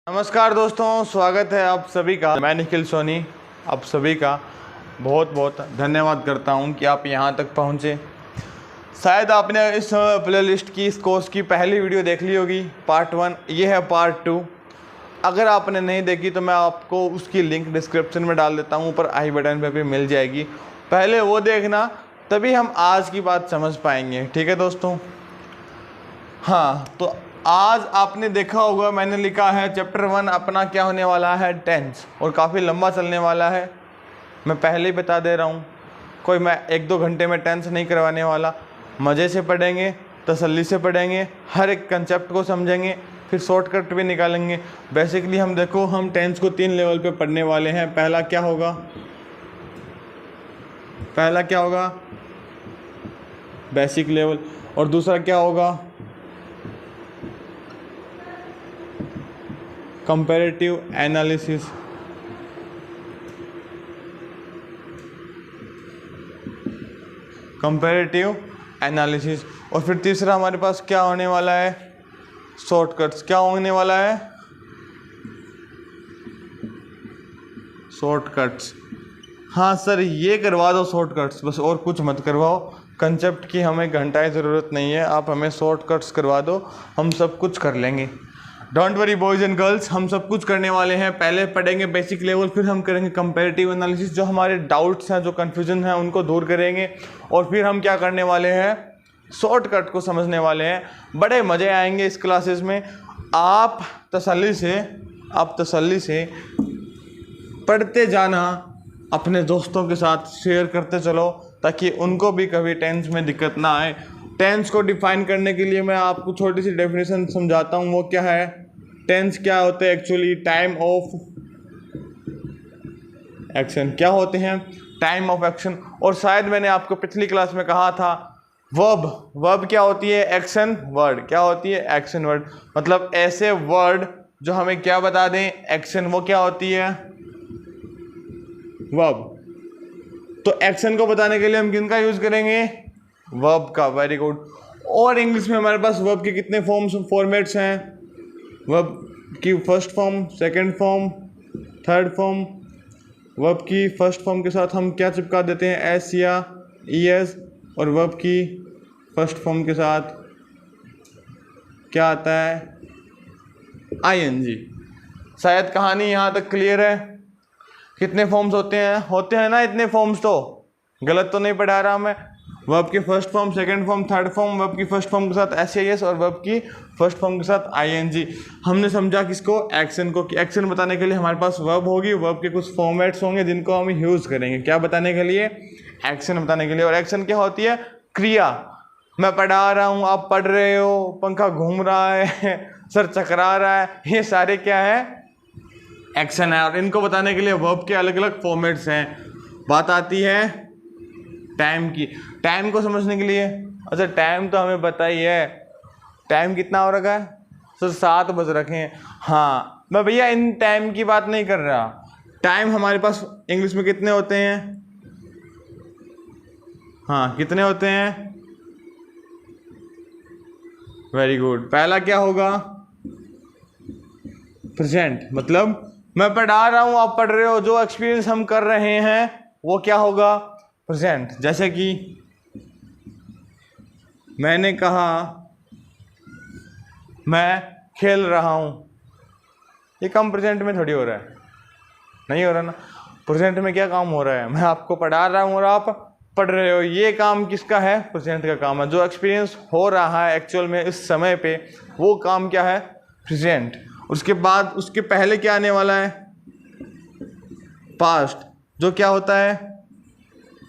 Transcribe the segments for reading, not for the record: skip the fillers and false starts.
नमस्कार दोस्तों, स्वागत है आप सभी का। मैं निखिल सोनी आप सभी का बहुत बहुत धन्यवाद करता हूं कि आप यहां तक पहुंचे। शायद आपने इस प्लेलिस्ट की, इस कोर्स की पहली वीडियो देख ली होगी, पार्ट 1। ये है पार्ट 2। अगर आपने नहीं देखी तो मैं आपको उसकी लिंक डिस्क्रिप्शन में डाल देता हूं, ऊपर आई बटन पे भी मिल जाएगी। पहले वो देखना, तभी हम आज की बात समझ पाएंगे। ठीक है दोस्तों? हाँ, तो आज आपने देखा होगा मैंने लिखा है चैप्टर 1 अपना क्या होने वाला है, टेंस, और काफ़ी लंबा चलने वाला है। मैं पहले ही बता दे रहा हूँ, कोई मैं 1-2 घंटे में टेंस नहीं करवाने वाला। मज़े से पढ़ेंगे, तसल्ली से पढ़ेंगे, हर एक कंसेप्ट को समझेंगे, फिर शॉर्टकट भी निकालेंगे। बेसिकली हम टेंस को 3 लेवल पे पढ़ने वाले हैं। पहला क्या होगा बेसिक लेवल, और दूसरा क्या होगा कंपैरेटिव एनालिसिस, और फिर तीसरा हमारे पास क्या होने वाला है, शॉर्टकट्स। क्या होने वाला है? शॉर्टकट्स। हाँ सर, ये करवा दो शॉर्टकट्स, बस और कुछ मत करवाओ। कंसेप्ट की हमें घंटाएं ज़रूरत नहीं है, आप हमें शॉर्टकट्स करवा दो, हम सब कुछ कर लेंगे। Don't worry boys and girls, हम सब कुछ करने वाले हैं। पहले पढ़ेंगे बेसिक लेवल, फिर हम करेंगे कंपैरेटिव एनालिसिस, जो हमारे डाउट्स हैं, जो कन्फ्यूजन है, उनको दूर करेंगे। और फिर हम क्या करने वाले हैं, शॉर्टकट को समझने वाले हैं। बड़े मज़े आएंगे इस क्लासेस में। आप तसल्ली से पढ़ते जाना, अपने दोस्तों के साथ शेयर करते चलो, ताकि उनको भी कभी टेंस में दिक्कत ना आए। टेंस को डिफाइन करने के लिए मैं आपको छोटी सी डेफिनेशन समझाता हूँ। वो क्या है, टेंस क्या होते हैं एक्चुअली? Time of action. क्या होते हैं? Time of action. और शायद मैंने आपको पिछली क्लास में कहा था, वर्ब क्या होती है? Action word. क्या होती है? Action word. मतलब ऐसे वर्ड जो हमें क्या बता दें, एक्शन। वो क्या होती है? वर्ब। तो एक्शन को बताने के लिए हम किन का यूज करेंगे? वर्ब का। Very good. और इंग्लिश में हमारे पास वर्ब के कितने फॉर्मेट्स हैं? वर्ब की first form, second form, third form. Verb की फर्स्ट फॉर्म के साथ हम क्या चिपका देते हैं? एस या ईएस। और वर्ब की फर्स्ट फॉर्म के साथ क्या आता है? आईएनजी। शायद कहानी यहाँ तक क्लियर है। कितने फॉर्म्स होते हैं ना इतने फॉर्म्स? तो गलत तो नहीं पढ़ा रहा मैं। वर्ब की first form, second form, third form, verb की फर्स्ट फॉर्म के साथ एस और वर्ब की फर्स्ट फॉर्म के साथ आईएनजी। हमने समझा किसको? एक्शन को। कि एक्शन बताने के लिए हमारे पास वर्ब होगी, वर्ब के कुछ फॉर्मेट्स होंगे जिनको हम यूज़ करेंगे। क्या बताने के लिए? एक्शन बताने के लिए। और एक्शन क्या होती है? क्रिया। मैं पढ़ा रहा हूँ, आप पढ़ रहे हो, पंखा घूम रहा है, सर चकरा रहा है, ये सारे क्या है? एक्शन है। और इनको बताने के लिए वर्ब के अलग अलग फॉर्मेट्स हैं। बात आती है टाइम की। टाइम को समझने के लिए, अच्छा टाइम तो हमें पता ही है, टाइम कितना हो रखा है सर? 7 बज रखे हैं। हाँ, मैं भैया इन टाइम की बात नहीं कर रहा। टाइम हमारे पास इंग्लिश में कितने होते हैं? हाँ, कितने होते हैं? Very good. पहला क्या होगा? प्रेजेंट। मतलब मैं पढ़ा रहा हूँ, आप पढ़ रहे हो, जो एक्सपीरियंस हम कर रहे हैं वो क्या होगा? प्रेजेंट। जैसे कि मैंने कहा मैं खेल रहा हूँ, ये काम प्रेजेंट में थोड़ी हो रहा है, नहीं हो रहा ना। प्रेजेंट में क्या काम हो रहा है? मैं आपको पढ़ा रहा हूँ और आप पढ़ रहे हो, ये काम किसका है? प्रेजेंट का काम है। जो एक्सपीरियंस हो रहा है एक्चुअल में इस समय पे, वो काम क्या है? प्रेजेंट। उसके बाद उसके पहले क्या आने वाला है? पास्ट। जो क्या होता है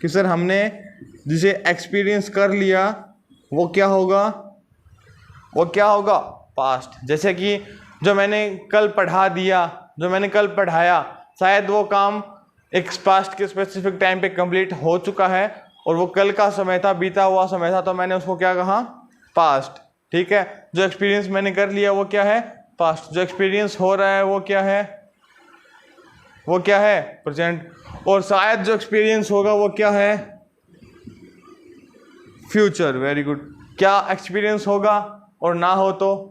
कि सर हमने जिसे एक्सपीरियंस कर लिया वो क्या होगा? पास्ट। जैसे कि जो मैंने कल पढ़ा दिया, जो मैंने कल पढ़ाया, शायद वो काम एक पास्ट के स्पेसिफिक टाइम पे कंप्लीट हो चुका है और वो कल का समय था, बीता हुआ समय था, तो मैंने उसको क्या कहा? पास्ट। ठीक है। जो एक्सपीरियंस मैंने कर लिया वो क्या है? पास्ट। जो एक्सपीरियंस हो रहा है वो क्या है? प्रेजेंट। और शायद जो एक्सपीरियंस होगा वो क्या है? फ्यूचर। Very good. क्या एक्सपीरियंस होगा और ना हो तो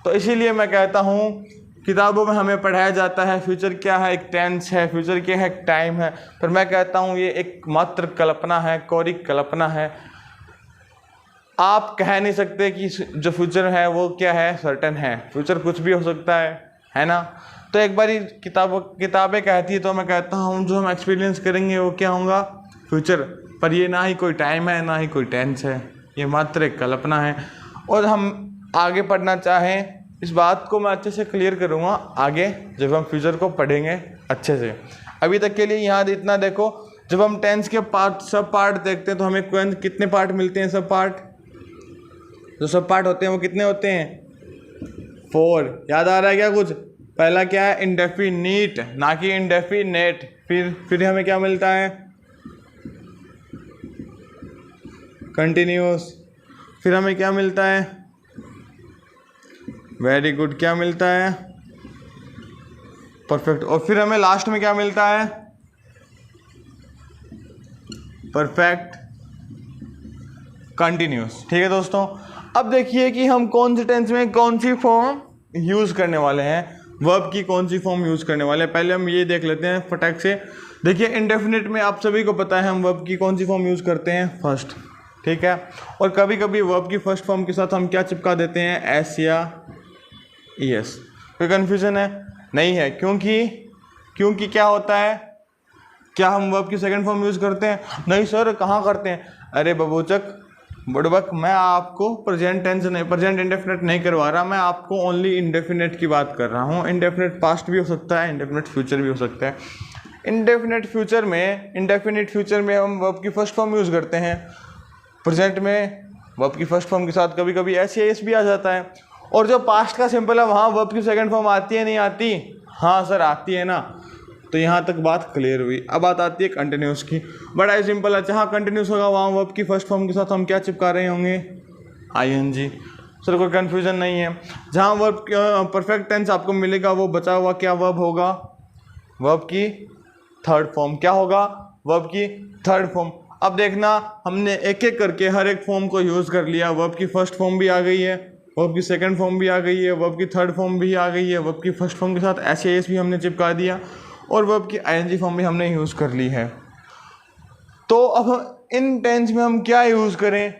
इसीलिए मैं कहता हूँ किताबों में हमें पढ़ाया जाता है फ्यूचर क्या है, एक टेंस है, फ्यूचर क्या है, एक टाइम है, पर मैं कहता हूँ ये एक मात्र कल्पना है, कोरी कल्पना है। आप कह नहीं सकते कि जो फ्यूचर है वो क्या है, सर्टेन है। फ्यूचर कुछ भी हो सकता है ना। तो एक बारी किताबें कहती है तो मैं कहता हूँ जो हम एक्सपीरियंस करेंगे वो क्या होगा, फ्यूचर। पर ये ना ही कोई टाइम है ना ही कोई टेंस है, ये मात्र एक कल्पना है। और हम आगे पढ़ना चाहें, इस बात को मैं अच्छे से क्लियर करूँगा आगे जब हम फ्यूचर को पढ़ेंगे अच्छे से। अभी तक के लिए यहाँ इतना देखो, जब हम टेंस के सब पार्ट देखते हैं तो हमें कितने पार्ट मिलते हैं, सब पार्ट जो सब पार्ट होते हैं वो कितने होते हैं, 4। याद आ रहा है क्या कुछ? पहला क्या है, इंडेफिनिट, ना कि इंडेफिनेट। फिर हमें क्या मिलता है, कंटिन्यूस। फिर हमें क्या मिलता है, वेरी गुड, क्या मिलता है, परफेक्ट। और फिर हमें लास्ट में क्या मिलता है, परफेक्ट कंटिन्यूस। ठीक है दोस्तों, अब देखिए कि हम कौन से टेंस में कौन सी फॉर्म यूज़ करने वाले हैं, वर्ब की कौन सी फॉर्म यूज़ करने वाले हैं। पहले हम ये देख लेते हैं फटाक से। देखिए इंडेफिनिट में आप सभी को पता है हम वर्ब की कौन सी फॉर्म यूज़ करते हैं, फर्स्ट। ठीक है, और कभी कभी वर्ब की फर्स्ट फॉर्म के साथ हम क्या चिपका देते हैं, एस या ईएस। कोई कन्फ्यूज़न है? नहीं है, क्योंकि क्या होता है, क्या हम वर्ब की सेकंड फॉर्म यूज़ करते हैं? नहीं सर, कहाँ करते हैं? अरे बबूचक बुड़बक, मैं आपको प्रेजेंट टेंस नहीं, प्रेजेंट इंडेफिनिट नहीं करवा रहा, मैं आपको ओनली इंडेफिनिट की बात कर रहा हूँ। इंडेफिनिट पास्ट भी हो सकता है, इंडेफिनिट फ्यूचर भी हो सकता है। इंडेफिनिट फ्यूचर में हम वर्ब की फर्स्ट फॉर्म यूज़ करते हैं। प्रेजेंट में वर्ब की फर्स्ट फॉर्म के साथ कभी कभी एस या एस भी आ जाता है। और जो पास्ट का सिंपल है वहाँ वर्ब की सेकंड फॉर्म आती है, नहीं आती? हाँ सर आती है ना। तो यहाँ तक बात क्लियर हुई। अब बात आती है कंटिन्यूस की। बड़ा ही सिंपल है, जहाँ कंटिन्यूस होगा वहाँ वर्ब की फर्स्ट फॉर्म के साथ हम क्या चिपका रहे होंगे, आईएनजी। सर कोई कन्फ्यूजन नहीं है। जहाँ वर्ब परफेक्ट टेंस आपको मिलेगा वो बचा हुआ क्या वर्ब होगा, वर्ब की थर्ड फॉर्म। क्या होगा, वर्ब की थर्ड फॉर्म। अब देखना, हमने एक एक करके हर एक फॉर्म को यूज़ कर लिया। वर्ब की फर्स्ट फॉर्म भी आ गई है, वर्ब की सेकंड फॉर्म भी आ गई है, वर्ब की थर्ड फॉर्म भी आ गई है, वर्ब की फर्स्ट फॉर्म के साथ एस या एस भी हमने चिपका दिया, और वर्ब की आईएनजी फॉर्म भी हमने यूज़ कर ली है। तो अब इन टेंस में हम क्या यूज़ करें?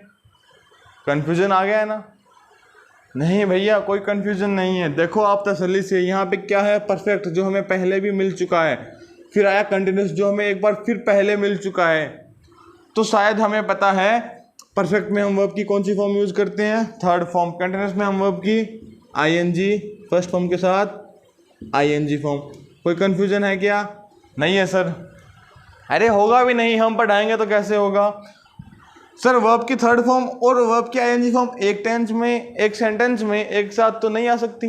कन्फ्यूज़न आ गया है ना? नहीं भैया, कोई कन्फ्यूज़न नहीं है। देखो आप तसल्ली से, यहाँ पे क्या है, परफेक्ट जो हमें पहले भी मिल चुका है, फिर आया कंटिन्यूस जो हमें एक बार फिर पहले मिल चुका है। तो शायद हमें पता है परफेक्ट में हम वर्ब की कौन सी फॉर्म यूज़ करते हैं, थर्ड फॉर्म। कंटिन्यूस में हम वर्ब की आईएनजी फर्स्ट फॉर्म के साथ आईएनजी फॉर्म। कोई कन्फ्यूज़न है क्या? नहीं है सर। अरे होगा भी नहीं, हम पढ़ाएंगे तो कैसे होगा सर। वर्ब की थर्ड फॉर्म और वर्ब की आईएनजी फॉर्म एक टेंस में, एक सेंटेंस में एक साथ तो नहीं आ सकती।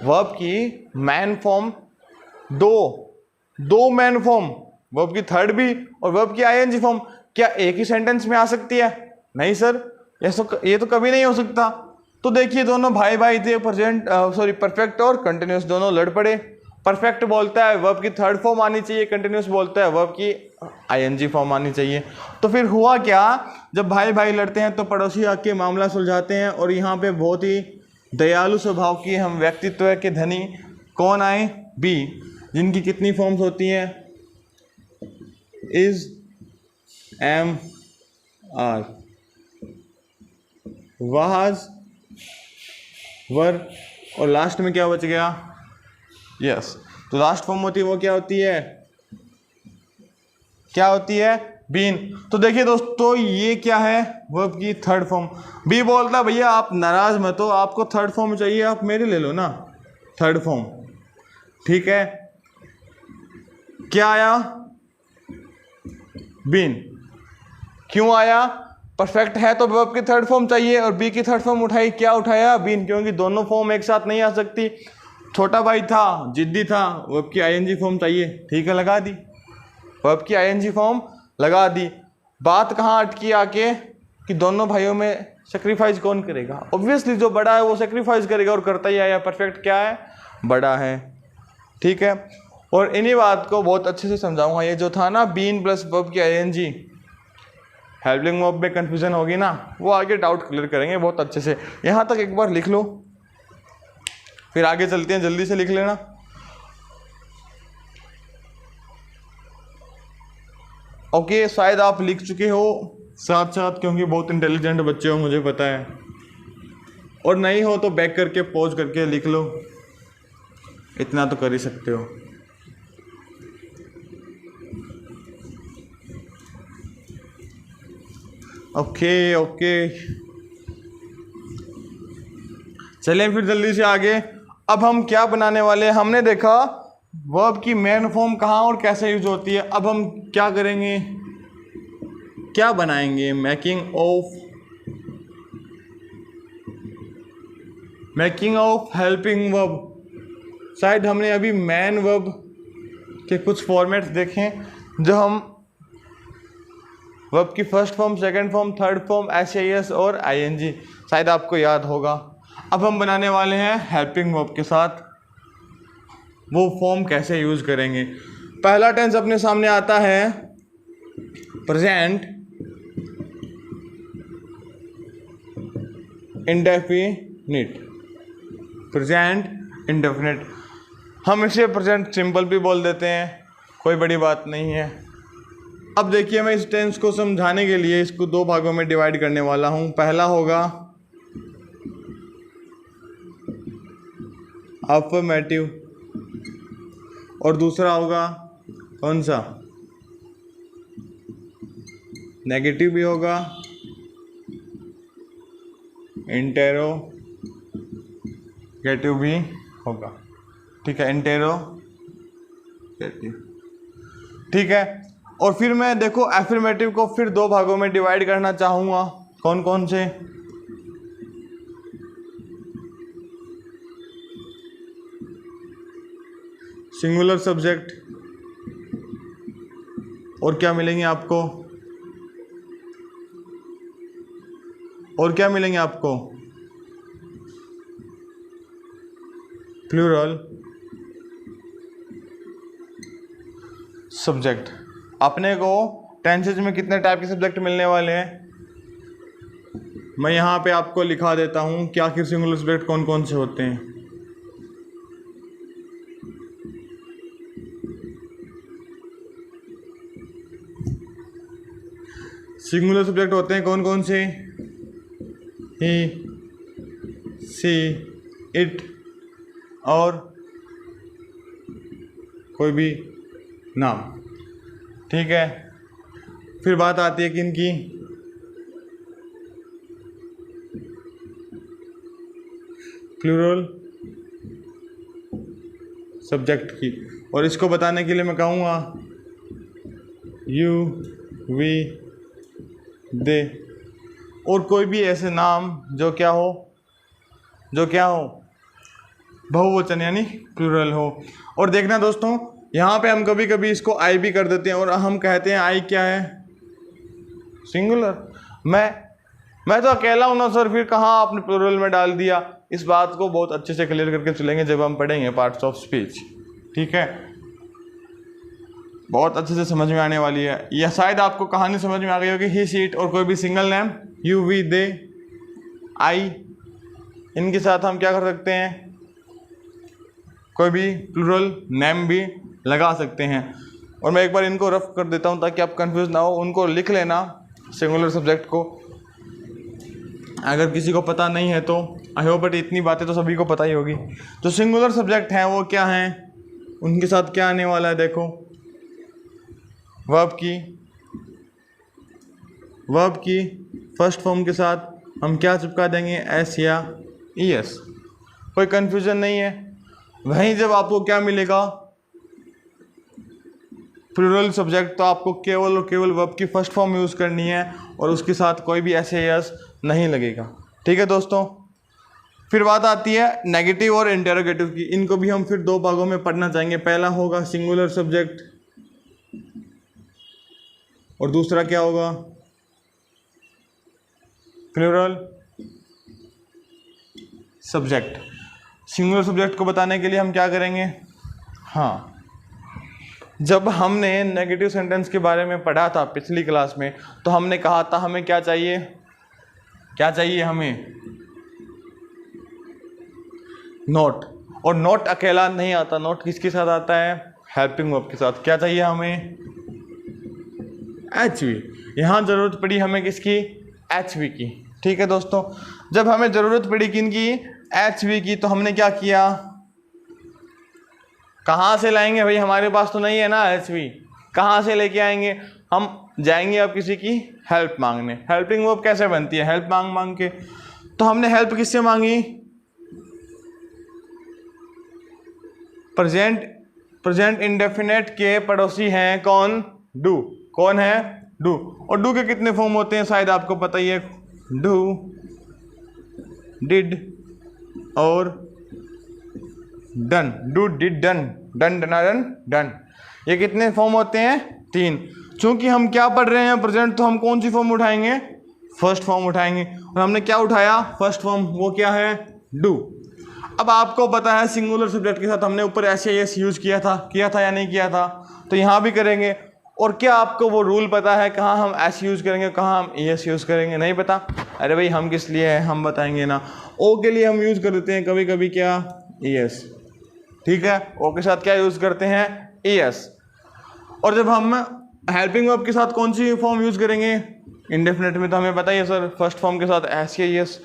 वर्ब की मैन फॉर्म दो मैन फॉर्म, वर्ब की थर्ड भी और वर्ब की आईएनजी फॉर्म, क्या एक ही सेंटेंस में आ सकती है? नहीं सर, ये तो कभी नहीं हो सकता। तो देखिए दोनों भाई भाई थे, परफेक्ट और कंटिन्यूस दोनों लड़ पड़े। परफेक्ट बोलता है वर्ब की थर्ड फॉर्म आनी चाहिए, कंटिन्यूस बोलता है वर्ब की आईएनजी फॉर्म आनी चाहिए। तो फिर हुआ क्या, जब भाई भाई लड़ते हैं तो पड़ोसी आके मामला सुलझाते हैं। और यहाँ पे बहुत ही दयालु स्वभाव की हम व्यक्तित्व के धनी कौन आए, बी, जिनकी कितनी फॉर्म्स होती हैं, इज, एम, आर, वाज, वर, और लास्ट में क्या बच गया, यस। तो लास्ट फॉर्म होती है वो क्या होती है, बीन। तो देखिए दोस्तों ये क्या है, वर्ब की थर्ड फॉर्म। बी बोलता भैया आप नाराज मत हो, आपको थर्ड फॉर्म चाहिए, आप मेरे ले लो ना थर्ड फॉर्म। ठीक है, क्या आया, बीन। क्यों आया, परफेक्ट है तो वर्ब की थर्ड फॉर्म चाहिए, और बी की थर्ड फॉर्म उठाई, क्या उठाया, बीन, क्योंकि दोनों फॉर्म एक साथ नहीं आ सकती। छोटा भाई था, जिद्दी था, वर्ब की आईएनजी फॉर्म चाहिए, ठीक है लगा दी, वर्ब की आईएनजी फॉर्म लगा दी। बात कहाँ अटकी आके कि दोनों भाइयों में सेक्रीफाइस कौन करेगा? ऑब्वियसली जो बड़ा है वो सेक्रीफाइस करेगा, और करता ही आया। परफेक्ट क्या है, बड़ा है। ठीक है, और इन्हीं बात को बहुत अच्छे से समझाऊंगा। ये जो था ना बीन प्लस वर्ब की आईएनजी, हेल्पिंग वर्ब में कन्फ्यूजन होगी ना, वो आगे डाउट क्लियर करेंगे बहुत अच्छे से। यहाँ तक एक बार लिख लो, फिर आगे चलते हैं, जल्दी से लिख लेना। ओके, शायद आप लिख चुके हो साथ साथ, क्योंकि बहुत इंटेलिजेंट बच्चे हो मुझे पता है, और नहीं हो तो बैक करके पॉज करके लिख लो, इतना तो कर ही सकते हो। ओके ओके, चलें फिर जल्दी से आगे। अब हम क्या बनाने वाले हैं, हमने देखा वर्ब की मेन फॉर्म कहाँ और कैसे यूज होती है। अब हम क्या करेंगे, क्या बनाएंगे, मेकिंग ऑफ हेल्पिंग वर्ब। शायद हमने अभी मेन वर्ब के कुछ फॉर्मेट्स देखे, जो हम वर्ब की first form, second form, third form, S और आईएनजी, शायद आपको याद होगा। अब हम बनाने वाले हैं हेल्पिंग वर्ब के साथ, वो फॉर्म कैसे यूज करेंगे। पहला टेंस अपने सामने आता है प्रेजेंट इंडेफिनिट। प्रेजेंट इंडेफिनिट, हम इसे प्रेजेंट सिंपल भी बोल देते हैं, कोई बड़ी बात नहीं है। अब देखिए, मैं इस टेंस को समझाने के लिए इसको दो भागों में डिवाइड करने वाला हूँ। पहला होगा अफर्मेटिव और दूसरा होगा कौन सा, नेगेटिव भी होगा, इंटेरोगेटिव भी होगा। ठीक है, इंटेरोगेटिव, ठीक है। और फिर मैं देखो एफर्मेटिव को फिर दो भागों में डिवाइड करना चाहूँगा, कौन कौन से, सिंगुलर सब्जेक्ट, और क्या मिलेंगे आपको, प्लूरल सब्जेक्ट। अपने को टेंसेज में कितने टाइप के सब्जेक्ट मिलने वाले हैं, मैं यहाँ पे आपको लिखा देता हूँ कि आखिर सिंगुलर सब्जेक्ट कौन कौन से होते हैं। सिंगुलर सब्जेक्ट होते हैं कौन कौन से, ही, सी, इट और कोई भी नाम। ठीक है, फिर बात आती है किनकी, प्लूरल सब्जेक्ट की। और इसको बताने के लिए मैं कहूँगा यू, वी, दे, और कोई भी ऐसे नाम जो क्या हो बहुवचन यानी प्लूरल हो। और देखना दोस्तों, यहाँ पे हम कभी कभी इसको आई भी कर देते हैं और हम कहते हैं आई क्या है, सिंगुलर। मैं तो अकेला हूँ ना सर, फिर कहाँ आपने प्लूरल में डाल दिया। इस बात को बहुत अच्छे से क्लियर करके चलेंगे जब हम पढ़ेंगे पार्ट्स ऑफ स्पीच। ठीक है, बहुत अच्छे से समझ में आने वाली है। या शायद आपको कहानी समझ में आ गई होगी, ही, शी, इट और कोई भी सिंगल नेम, यू, वी, दे, आई, इनके साथ हम क्या कर सकते हैं, कोई भी प्लूरल नेम भी लगा सकते हैं। और मैं एक बार इनको रफ कर देता हूँ ताकि आप कंफ्यूज ना हो, उनको लिख लेना सिंगुलर सब्जेक्ट को, अगर किसी को पता नहीं है तो। आई होप बट इतनी बातें तो सभी को पता ही होगी। जो सिंगुलर सब्जेक्ट हैं वो क्या हैं, उनके साथ क्या आने वाला है, देखो वर्ब की फर्स्ट फॉर्म के साथ हम क्या चिपका देंगे, एस या ई एस, कोई कन्फ्यूजन नहीं है। वहीं जब आपको क्या मिलेगा, प्लूरल सब्जेक्ट, तो आपको केवल और केवल वर्ब की फर्स्ट फॉर्म यूज़ करनी है और उसके साथ कोई भी एस या एस नहीं लगेगा। ठीक है दोस्तों, फिर बात आती है नेगेटिव और इंटेरोगेटिव की। इनको भी हम फिर दो भागों में पढ़ना चाहेंगे। पहला होगा सिंगुलर सब्जेक्ट और दूसरा क्या होगा, प्लूरल सब्जेक्ट। सिंगुलर सब्जेक्ट को बताने के लिए हम क्या करेंगे, हाँ, जब हमने नेगेटिव सेंटेंस के बारे में पढ़ा था पिछली क्लास में, तो हमने कहा था हमें क्या चाहिए हमें नोट। और नॉट अकेला नहीं आता, नॉट किसके साथ आता है, हेल्पिंग वर्ब के साथ। क्या चाहिए हमें, एच वी। यहाँ ज़रूरत पड़ी हमें किसकी, एच वी की। ठीक है दोस्तों, जब हमें ज़रूरत पड़ी किनकी, एच वी की, तो हमने क्या किया, कहाँ से लाएंगे भाई, हमारे पास तो नहीं है ना एच वी, कहाँ से लेके आएंगे, हम जाएंगे अब किसी की हेल्प मांगने। हेल्पिंग वर्ब कैसे बनती है, हेल्प मांग मांग के। तो हमने हेल्प किससे मांगी, प्रेजेंट इंडेफिनेट के पड़ोसी हैं कौन, डू। कौन है, डू। और डू के कितने फॉर्म होते हैं शायद आपको पता ही है, डू, डिड और done. Do, did, done, done, done, done. ये कितने फॉर्म होते हैं, 3। चूंकि हम क्या पढ़ रहे हैं प्रेजेंट, तो हम कौन सी फॉर्म उठाएंगे, फर्स्ट फॉर्म उठाएंगे। और हमने क्या उठाया, फर्स्ट फॉर्म, वो क्या है, डू। अब आपको पता है सिंगुलर सब्जेक्ट के साथ हमने ऊपर एस यूज किया था या नहीं किया था, तो यहाँ भी करेंगे। और क्या आपको वो रूल पता है कहाँ हम एस यूज़ करेंगे, कहाँ हम एस यूज़ करेंगे, नहीं पता। अरे भाई हम किस लिए हैं, हम बताएंगे ना। ओ के लिए हम यूज़ कर देते हैं कभी कभी क्या, एस। ठीक है, ओ के साथ क्या यूज़ करते हैं, एस। और जब हम हेल्पिंग वर्ब के साथ कौन सी फॉर्म यूज़ करेंगे, इंडेफिनेट में तो हमें पता ही है सर, फर्स्ट फॉर्म के साथ एस या एस।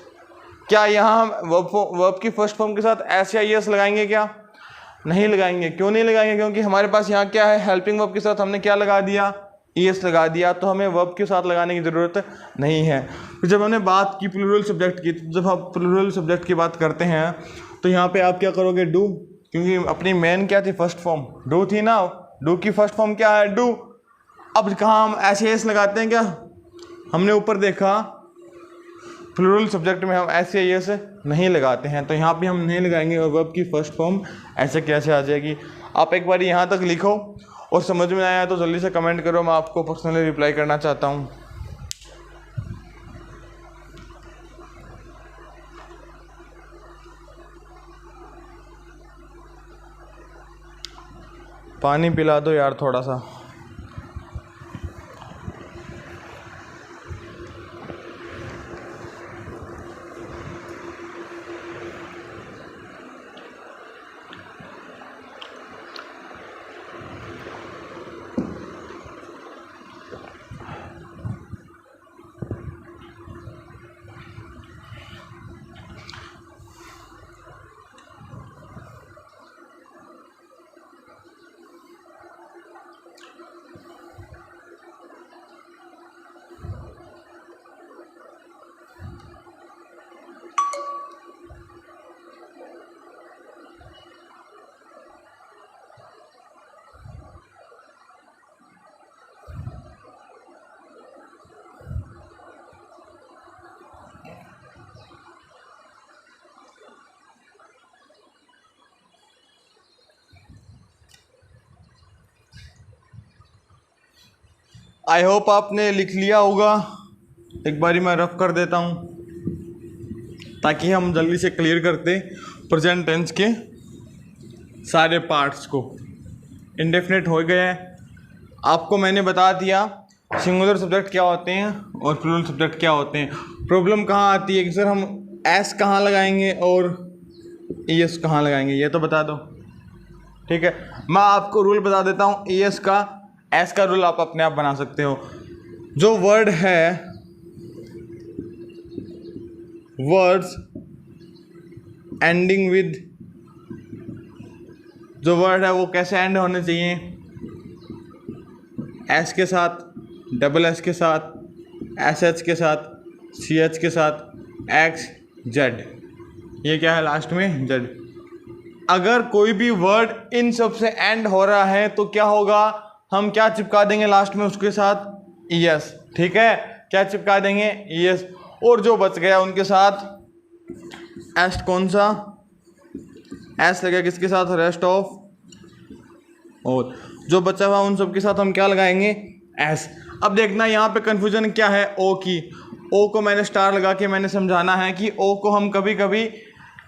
क्या यहाँ हम वर्ब की फर्स्ट फॉर्म के साथ एस या एस लगाएंगे, क्या नहीं लगाएंगे। क्यों नहीं लगाएंगे, क्योंकि हमारे पास यहाँ क्या है, हेल्पिंग वर्ब के साथ हमने क्या लगा दिया, एस लगा दिया, तो हमें वर्ब के साथ लगाने की ज़रूरत नहीं है। तो जब हमने बात की प्लूरल सब्जेक्ट की, तो जब आप प्लूरल सब्जेक्ट की बात करते हैं तो यहाँ पे आप क्या करोगे, डू, क्योंकि अपनी मेन क्या थी, फर्स्ट फॉर्म डू थी ना, डू की फर्स्ट फॉर्म क्या है, डू। अब कहाँ हम ऐसे एस लगाते हैं, क्या हमने ऊपर देखा प्लूरल सब्जेक्ट में हम ऐसे एस नहीं लगाते हैं, तो यहाँ पे हम नहीं लगाएंगे। और वर्ब की फर्स्ट फॉर्म ऐसे कैसे आ जाएगी। आप एक बार यहाँ तक लिखो और समझ में आया तो जल्दी से कमेंट करो, मैं आपको पर्सनली रिप्लाई करना चाहता हूँ। पानी पिला दो यार थोड़ा सा। आई होप आपने लिख लिया होगा। एक बारी मैं रफ कर देता हूँ ताकि हम जल्दी से क्लियर करते प्रेजेंट टेंस के सारे पार्ट्स को। इंडेफिनिट हो गया है, आपको मैंने बता दिया सिंगुलर सब्जेक्ट क्या होते हैं और प्लूरल सब्जेक्ट क्या होते हैं। प्रॉब्लम कहाँ आती है कि सर हम एस कहाँ लगाएंगे और एस कहाँ लगाएंगे, ये तो बता दो। ठीक है, मैं आपको रूल बता देता हूँ एस का, एस का रूल आप अपने आप बना सकते हो। जो वर्ड है, वर्ड्स एंडिंग विद, जो वर्ड है वो कैसे एंड होने चाहिए, एस के साथ, डबल एस के साथ, एस एच के साथ, सी एच के साथ, एक्स जेड, ये क्या है लास्ट में जेड। अगर कोई भी वर्ड इन सब से एंड हो रहा है तो क्या होगा, हम क्या चिपका देंगे लास्ट में उसके साथ, ईएस। ठीक है, क्या चिपका देंगे, ईएस। और जो बच गया उनके साथ एस्ट, कौन सा एस लगेगा किसके साथ, रेस्ट ऑफ। और जो बचा हुआ उन सब के साथ हम क्या लगाएंगे, एस। अब देखना यहाँ पे कंफ्यूजन क्या है, ओ की। ओ को मैंने स्टार लगा के मैंने समझाना है कि ओ को हम कभी कभी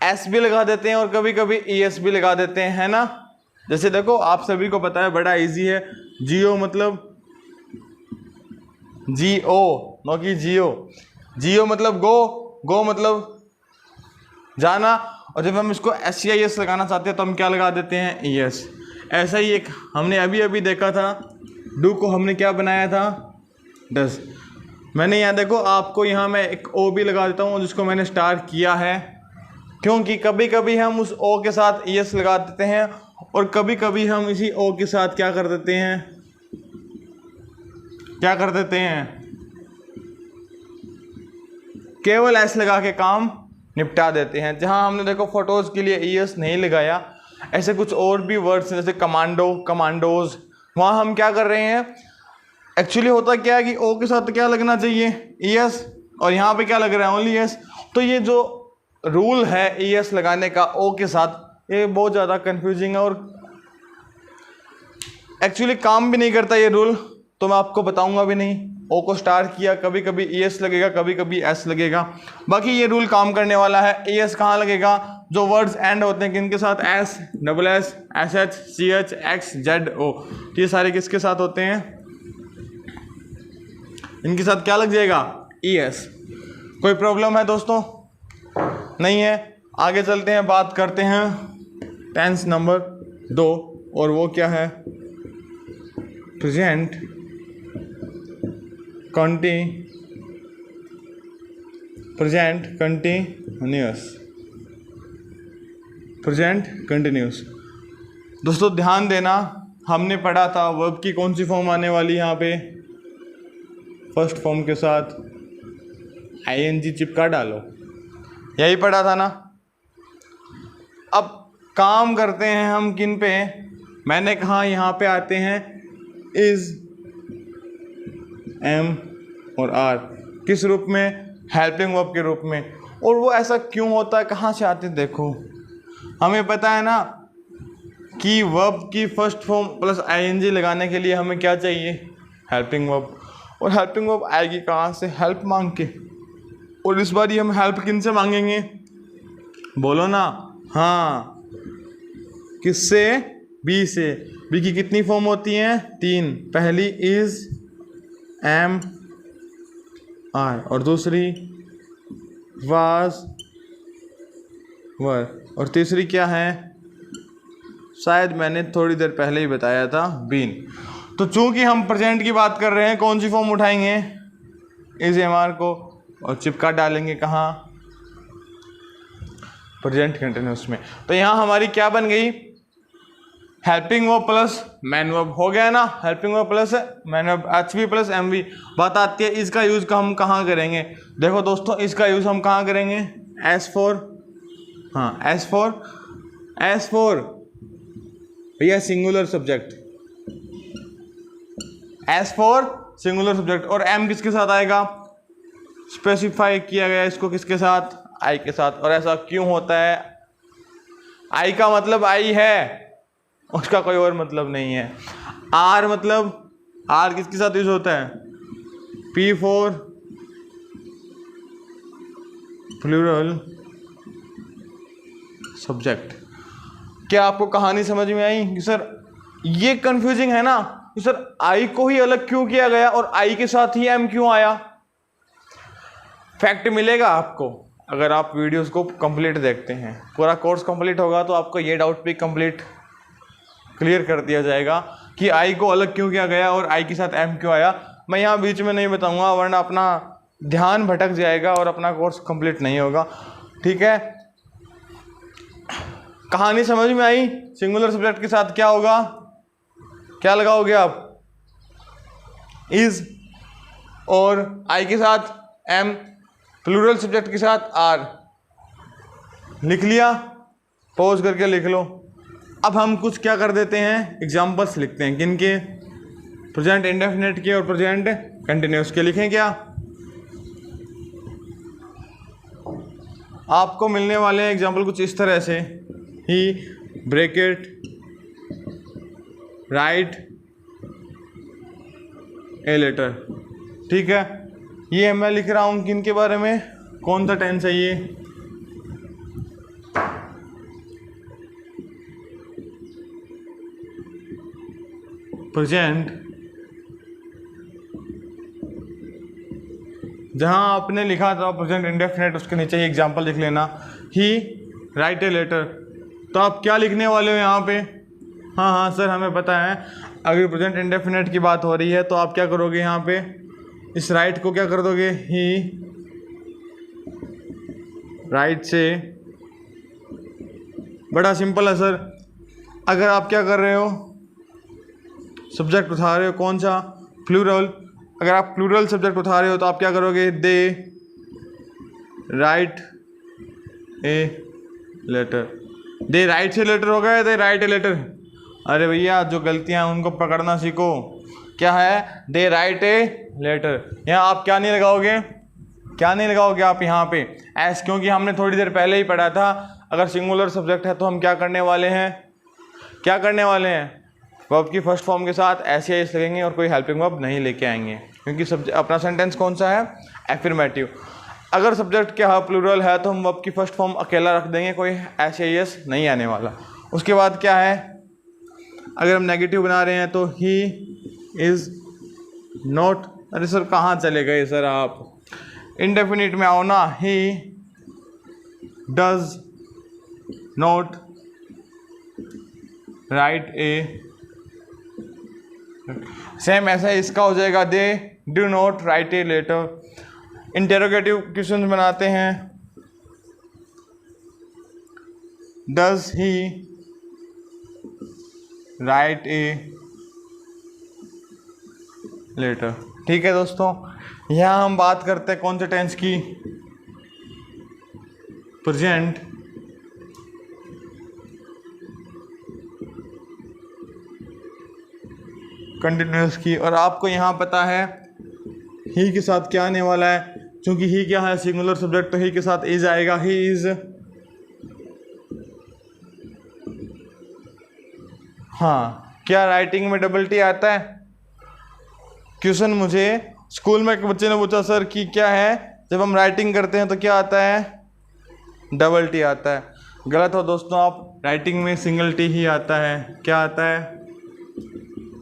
एस भी लगा देते हैं और कभी कभी ईएस भी लगा देते हैं, है ना। जैसे देखो आप सभी को पता है, बड़ा इजी है, जियो मतलब जीओ, नो कि जियो। जियो मतलब गो, गो मतलब जाना, और जब हम इसको SEIS लगाना चाहते हैं तो हम क्या लगा देते हैं, ES। ऐसा ही एक हमने अभी अभी देखा था, डू को हमने क्या बनाया था, डज। मैंने यहाँ देखो, आपको यहाँ मैं एक O भी लगा देता हूँ जिसको मैंने स्टार किया है, क्योंकि कभी कभी हम उस O के साथ ES लगा देते हैं और कभी कभी हम इसी O के साथ क्या कर देते हैं, केवल S लगा के काम निपटा देते हैं। जहाँ हमने देखो फोटोज़ के लिए ES नहीं लगाया, ऐसे कुछ और भी वर्ड्स जैसे कमांडो, कमांडोज, वहाँ हम क्या कर रहे हैं, एक्चुअली होता क्या है कि O के साथ क्या लगना चाहिए, ES, और यहाँ पे क्या लग रहा है, ओनली ES। तो ये जो रूल है ES लगाने का O के साथ, ये बहुत ज़्यादा कंफ्यूजिंग है और एक्चुअली काम भी नहीं करता ये रूल, तो मैं आपको बताऊंगा भी नहीं। O को स्टार किया, कभी कभी ES लगेगा, कभी कभी S लगेगा, बाकी ये रूल काम करने वाला है। ES कहाँ लगेगा, जो वर्ड्स एंड होते हैं किनके साथ, S, SS, SH, CH, X, Z, O, ये सारे किसके साथ होते हैं, इनके साथ क्या लग जाएगा, ES। कोई प्रॉब्लम है दोस्तों, नहीं है। आगे चलते हैं, बात करते हैं टेंस नंबर 2, और वो क्या है, प्रेजेंट कंटिन्यूस। दोस्तों ध्यान देना, हमने पढ़ा था वर्ब की कौन सी फॉर्म आने वाली, यहाँ पे फर्स्ट फॉर्म के साथ ING चिपका डालो, यही पढ़ा था ना। अब काम करते हैं हम किन पे, मैंने कहा यहाँ पे आते हैं इज, एम और आर, किस रूप में, हेल्पिंग वर्ब के रूप में। और वो ऐसा क्यों होता है, कहाँ से आते, देखो हमें पता है ना कि वर्ब की फर्स्ट फॉर्म प्लस ING लगाने के लिए हमें क्या चाहिए, हेल्पिंग वर्ब। और हेल्पिंग वर्ब आएगी कहाँ से, हेल्प मांग के। और इस बार हम हेल्प किन से मांगेंगे, बोलो ना, हाँ, किससे, बी से। बी की कितनी फॉर्म होती हैं, 3, पहली इज, एम, आर, और दूसरी वाज, वर, और तीसरी क्या है, शायद मैंने थोड़ी देर पहले ही बताया था, बीन। तो चूंकि हम प्रेजेंट की बात कर रहे हैं, कौन सी फॉर्म उठाएंगे, इज MR को, और चिपका डालेंगे कहाँ, प्रेजेंट कंटिन्यूस में। तो यहाँ हमारी क्या बन गई, helping verb plus man verb हो गया ना, helping verb plus man verb, HV plus MV। बात आती है इसका यूज का हम कहाँ करेंगे, देखो दोस्तों इसका यूज हम कहाँ करेंगे, S4, हाँ S4 भैया singular subject, S4 singular subject. और M किसके साथ आएगा, स्पेसिफाई किया गया इसको किसके साथ, I के साथ। और ऐसा क्यों होता है, I का मतलब I है, उसका कोई और मतलब नहीं है। R मतलब, R किसके साथ यूज होता है, P4 प्लूरल सब्जेक्ट। क्या आपको कहानी समझ में आई कि सर ये कंफ्यूजिंग है ना, कि सर I को ही अलग क्यों किया गया और I के साथ ही M क्यों आया। फैक्ट मिलेगा आपको अगर आप वीडियोस को कंप्लीट देखते हैं, पूरा कोर्स कंप्लीट होगा तो आपको ये डाउट भी कंप्लीट क्लियर कर दिया जाएगा कि I को अलग क्यों किया गया और I के साथ M क्यों आया। मैं यहाँ बीच में नहीं बताऊँगा वरना अपना ध्यान भटक जाएगा और अपना कोर्स कंप्लीट नहीं होगा, ठीक है। कहानी समझ में आई, सिंगुलर सब्जेक्ट के साथ क्या होगा, क्या लगाओगे आप, इज, और I के साथ M, प्लूरल सब्जेक्ट के साथ R। लिख लिया, पॉज करके लिख लो। अब हम कुछ क्या कर देते हैं, एग्जाम्पल्स लिखते हैं, किनके, प्रेजेंट इंडेफिनिट के और प्रेजेंट कंटिन्यूस के। लिखें क्या, आपको मिलने वाले हैं एग्जाम्पल कुछ इस तरह से, ही ब्रैकेट राइट ए लेटर, ठीक है। ये मैं लिख रहा हूँ किन के बारे में, कौन सा टेंस है ये, प्रेजेंट। जहाँ आपने लिखा था प्रेजेंट इंडेफिनिट, उसके नीचे ही एग्जाम्पल लिख लेना, ही राइट ए लेटर। तो आप क्या लिखने वाले हो यहाँ पे? हाँ हाँ सर हमें पता है, अगर प्रेजेंट इंडेफिनिट की बात हो रही है तो आप क्या करोगे यहाँ पे, इस राइट को क्या कर दोगे, ही राइट से। बड़ा सिंपल है सर। अगर आप क्या कर रहे हो, सब्जेक्ट उठा रहे हो कौन सा, प्लूरल। अगर आप प्लूरल सब्जेक्ट उठा रहे हो तो आप क्या करोगे, they write a letter. They write से लेटर हो गया, दे राइट ए लेटर। अरे भैया जो गलतियां हैं उनको पकड़ना सीखो। क्या है, दे राइट ए लेटर। यहाँ आप क्या नहीं लगाओगे, क्या नहीं लगाओगे आप यहाँ पे एस, क्योंकि हमने थोड़ी देर पहले ही पढ़ा था अगर सिंगुलर सब्जेक्ट है तो हम क्या करने वाले हैं, क्या करने वाले हैं, वर्ब की फर्स्ट फॉर्म के साथ एस या एस लगेंगे और कोई हेल्पिंग वर्ब नहीं लेके आएंगे, क्योंकि अपना सेंटेंस कौन सा है, एफर्मेटिव। अगर सब्जेक्ट क्या प्लूरल है तो हम वर्ब की फर्स्ट फॉर्म अकेला रख देंगे, कोई एस या एस नहीं आने वाला। उसके बाद क्या है, अगर हम नेगेटिव बना रहे हैं तो ही इज़ नॉट। अरे सर कहाँ चले गए सर आप, इंडेफिनिट में आओ ना, he does not write a. Same ऐसा इसका हो जाएगा, they do not write a letter. Interrogative question बनाते हैं, does he write a letter. ठीक है दोस्तों, यहाँ हम बात करते हैं कौन से टेंस की, प्रेजेंट कंटिन्यूअस की। और आपको यहाँ पता है ही के साथ क्या आने वाला है, क्योंकि ही क्या है सिंगुलर सब्जेक्ट, तो ही के साथ इज आएगा, ही इज। हाँ, क्या राइटिंग में डबल टी आता है? क्वेश्चन मुझे स्कूल में एक बच्चे ने पूछा सर कि क्या है जब हम राइटिंग करते हैं तो क्या आता है, डबल टी आता है। गलत हो दोस्तों, आप राइटिंग में सिंगल टी ही आता है। क्या आता है,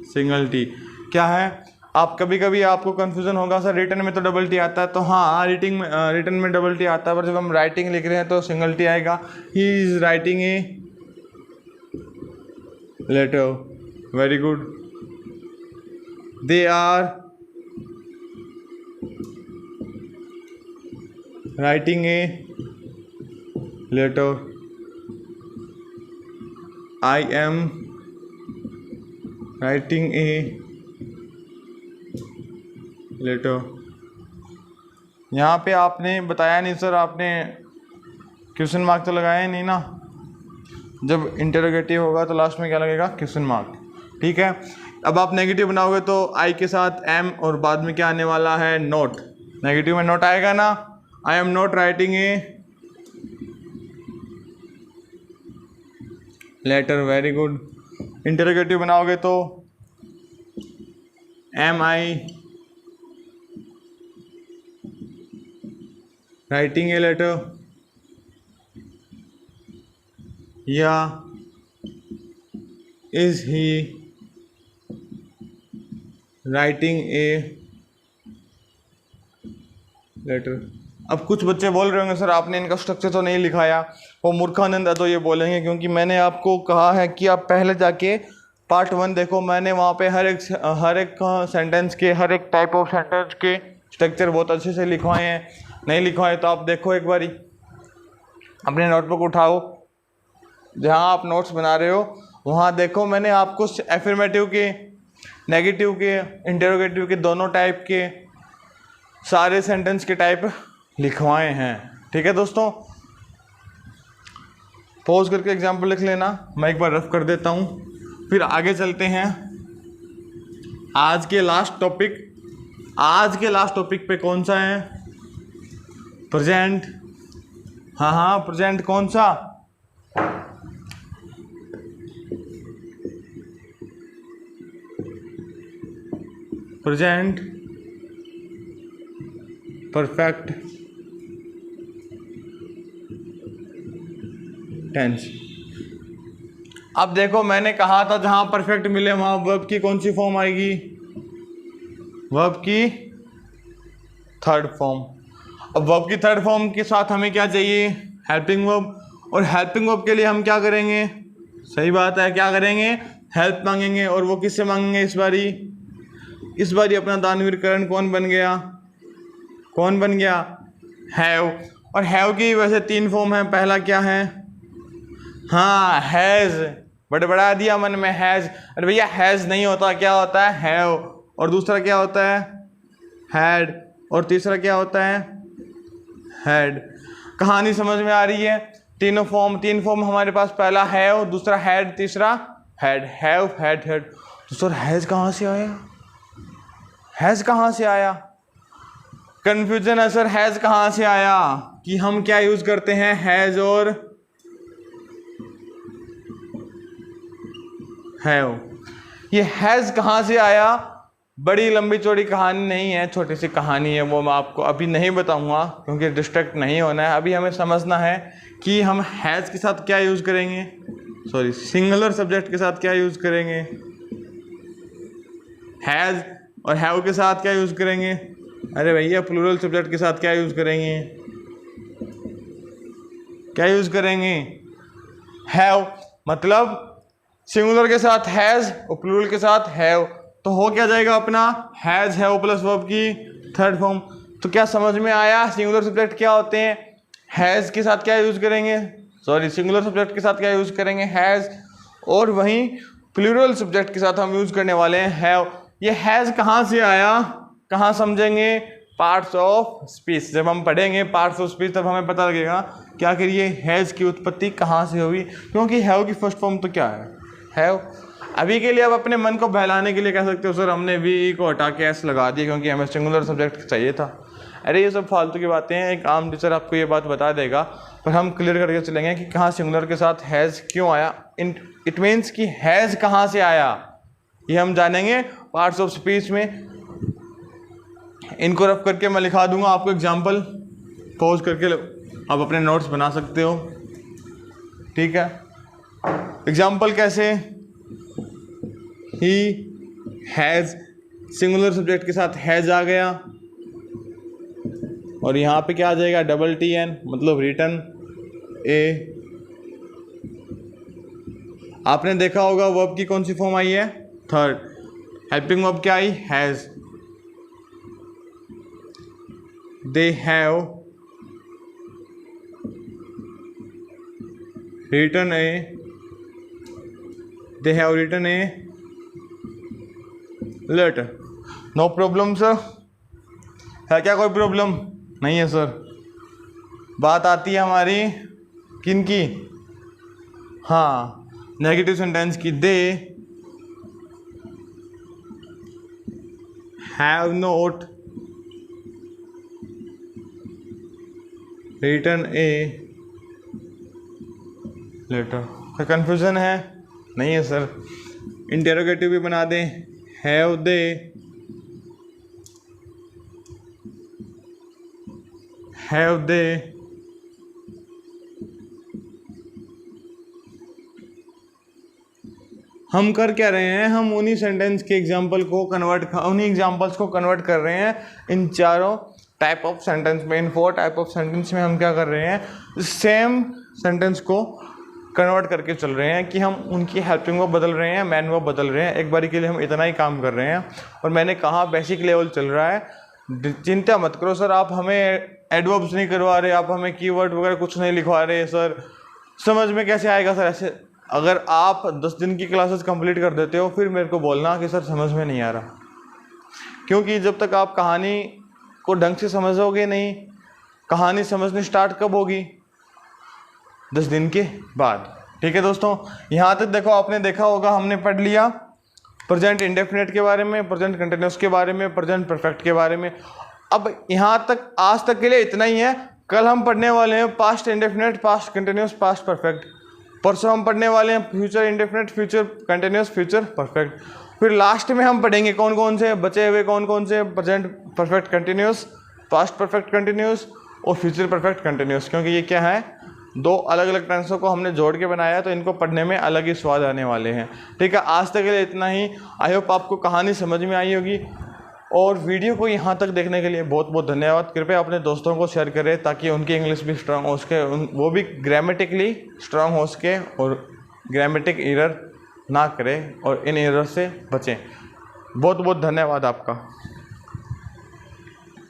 सिंगल टी। क्या है, आप कभी कभी आपको कंफ्यूजन होगा सर रिटन में तो डबल टी आता है, तो हाँ रिटन में डबल टी आता है, पर जब हम राइटिंग लिख रहे हैं तो सिंगल टी आएगा। He is writing a letter, very good. They are writing a letter, I am writing a letter. यहाँ पे आपने बताया नहीं सर, आपने क्वेश्चन मार्क तो लगाया नहीं ना। जब इंटरोगेटिव होगा तो लास्ट में क्या लगेगा, क्वेश्चन मार्क। ठीक है, अब आप नेगेटिव बनाओगे तो आई के साथ एम और बाद में क्या आने वाला है, नोट। नेगेटिव में नोट आएगा ना, I am not writing a letter, very good. Interrogative बनाओगे तो am I writing a letter, या is he writing a letter. अब कुछ बच्चे बोल रहे होंगे सर आपने इनका स्ट्रक्चर तो नहीं लिखाया, वो मूर्खानंद है तो ये बोलेंगे, क्योंकि मैंने आपको कहा है कि आप पहले जाके पार्ट 1 देखो, मैंने वहाँ पे हर एक सेंटेंस के, हर एक टाइप ऑफ सेंटेंस के स्ट्रक्चर बहुत अच्छे से लिखवाए हैं। नहीं लिखवाए तो आप देखो एक बारी, अपने नोटबुक उठाओ, जहाँ आप नोट्स बना रहे हो वहाँ देखो, मैंने आपको एफर्मेटिव के, नेगेटिव के, इंटरोगेटिव के दोनों टाइप के सारे सेंटेंस के टाइप लिखवाए हैं। ठीक है दोस्तों, पॉज करके एग्जाम्पल लिख लेना, मैं एक बार रफ कर देता हूँ, फिर आगे चलते हैं। आज के लास्ट टॉपिक पे कौन सा है, प्रेजेंट। हाँ प्रेजेंट कौन सा, प्रेजेंट परफेक्ट टेंस। अब देखो मैंने कहा था जहां परफेक्ट मिले वहां वर्ब की कौन सी फॉर्म आएगी, वर्ब की थर्ड फॉर्म। अब वर्ब की थर्ड फॉर्म के साथ हमें क्या चाहिए, हेल्पिंग वर्ब। और हेल्पिंग वर्ब के लिए हम क्या करेंगे? सही बात है, क्या करेंगे? हेल्प मांगेंगे। और वो किससे मांगेंगे इस बारी? इस बारी अपना दानवीर करण कौन बन गया? कौन बन गया? हैव। और हैव की वैसे 3 फॉर्म है। पहला क्या है? हाँ, हैज़। बड़ा दिया मन में, हैज़। अरे भैया हैज़ नहीं होता, क्या होता है? हैव। और दूसरा क्या होता है? हैड। और तीसरा क्या होता है? हैड। कहानी समझ में आ रही है? तीन फॉर्म हमारे पास। पहला हैव, दूसरा हैड, तीसरा हैड। Have, had, had. तो सर हैज़ कहाँ से आया? हैज़ कहाँ से आया? कंफ्यूजन है सर, हैज़ कहाँ से आया? कि हम क्या यूज करते हैं? हैज़ और हैव। ये हैज़ कहाँ से आया? बड़ी लंबी चौड़ी कहानी नहीं है, छोटी सी कहानी है। वो मैं आपको अभी नहीं बताऊंगा क्योंकि डिस्ट्रैक्ट नहीं होना है। अभी हमें समझना है कि हम हैज़ के साथ क्या यूज़ करेंगे, सॉरी सिंगुलर सब्जेक्ट के साथ क्या यूज़ करेंगे, हैज़ और हैव के साथ क्या यूज़ करेंगे, अरे भैया प्लूरल सब्जेक्ट के साथ क्या यूज़ करेंगे, क्या यूज़ करेंगे, हैव। मतलब सिंगुलर के साथ हैज़ और प्लूरल के साथ हैव, तो हो क्या जाएगा अपना? हैज़ हैव प्लस वर्ब की थर्ड फॉर्म। तो क्या समझ में आया? सिंगुलर सब्जेक्ट क्या होते हैं? हैज़ के साथ क्या यूज़ करेंगे, सॉरी सिंगुलर सब्जेक्ट के साथ क्या यूज़ करेंगे? हैज़। और वहीं प्लूरल सब्जेक्ट के साथ हम यूज़ करने वाले हैं हैव। ये हैज़ कहाँ से आया, कहाँ समझेंगे? Parts of speech. जब हम पढ़ेंगे पार्ट्स ऑफ स्पीच तब हमें पता लगेगा कि आखिर ये हैज़ की उत्पत्ति कहाँ से हुई, क्योंकि हैव की फर्स्ट फॉर्म तो क्या है? हैव। अभी के लिए अब अपने मन को बहलाने के लिए कह सकते हो सर हमने वी को हटा के एस लगा दिया क्योंकि हमें सिंगुलर सब्जेक्ट चाहिए था। अरे ये सब फालतू की बातें हैं, एक आम टीचर आपको ये बात बता देगा, पर हम क्लियर करके चलेंगे कि कहाँ सिंगुलर के साथ हैज़ क्यों आया। इट मीन्स कि हैज़ कहाँ से आया ये हम जानेंगे पार्ट्स ऑफ स्पीच में। इनको रफ करके मैं लिखा दूंगा आपको एग्जाम्पल, पॉज करके आप अपने नोट्स बना सकते हो, ठीक है। एग्जाम्पल कैसे? ही हैज़, सिंगुलर सब्जेक्ट के साथ हैज़ आ गया और यहाँ पे क्या आ जाएगा? डबल टी एन, मतलब रिटन ए। आपने देखा होगा वर्ब की कौन सी फॉर्म आई है? थर्ड। हेल्पिंग वर्ब क्या आई? Has. They have written a, they have written a letter। No problem sir, है क्या कोई प्रॉब्लम? नहीं है सर। बात आती है हमारी किन की? हाँ, नेगेटिव सेंटेंस की। They have not written a letter. कोई कन्फ्यूजन है? नहीं है सर। इंटेरोगेटिव भी बना दें, हैव दे हम कर क्या रहे हैं? हम उन्हीं सेंटेंस के एग्जाम्पल को उन्हीं एग्जाम्पल्स को कन्वर्ट कर रहे हैं इन चारों टाइप ऑफ सेंटेंस में। इन 4 टाइप ऑफ सेंटेंस में हम क्या कर रहे हैं? सेम सेंटेंस को कन्वर्ट करके चल रहे हैं कि हम उनकी हेल्पिंग वर्ब बदल रहे हैं, मैन वर्ब बदल रहे हैं। एक बारी के लिए हम इतना ही काम कर रहे हैं। और मैंने कहा बेसिक लेवल चल रहा है, चिंता मत करो सर। आप हमें एडवर्ब्स नहीं करवा रहे, आप हमें कीवर्ड वगैरह कुछ नहीं लिखवा रहे सर। समझ में कैसे आएगा सर ऐसे? अगर आप 10 दिन की क्लासेस कंप्लीट कर देते हो फिर मेरे को बोलना कि सर समझ में नहीं आ रहा, क्योंकि जब तक आप कहानी को ढंग से समझोगे नहीं, कहानी समझनी स्टार्ट कब होगी? 10 दिन के बाद। ठीक है दोस्तों, यहाँ तक देखो, आपने देखा होगा हमने पढ़ लिया प्रेजेंट इंडेफिनिट के बारे में, प्रेजेंट कंटिन्यूस के बारे में, प्रेजेंट परफेक्ट के बारे में। अब यहाँ तक आज तक के लिए इतना ही है। कल हम पढ़ने वाले हैं past indefinite, past continuous, past perfect. परसों हम पढ़ने वाले हैं future indefinite, future continuous, future perfect. फिर लास्ट में हम पढ़ेंगे कौन कौन से बचे हुए, कौन कौन से present perfect continuous, past perfect continuous और फ्यूचर परफेक्ट कंटिन्यूस। क्योंकि ये क्या है, 2 अलग अलग टेंसों को हमने जोड़ के बनाया है, तो इनको पढ़ने में अलग ही स्वाद आने वाले हैं। ठीक है, आज तक के लिए इतना ही। आई होप आपको कहानी समझ में आई होगी। और वीडियो को यहाँ तक देखने के लिए बहुत बहुत धन्यवाद। कृपया अपने दोस्तों को शेयर करें ताकि उनकी इंग्लिश भी स्ट्रांग हो सके, वो भी ग्रामेटिकली स्ट्रांग हो सके और ग्रामेटिक एरर ना करें और इन एरर से बचें। बहुत बहुत धन्यवाद आपका।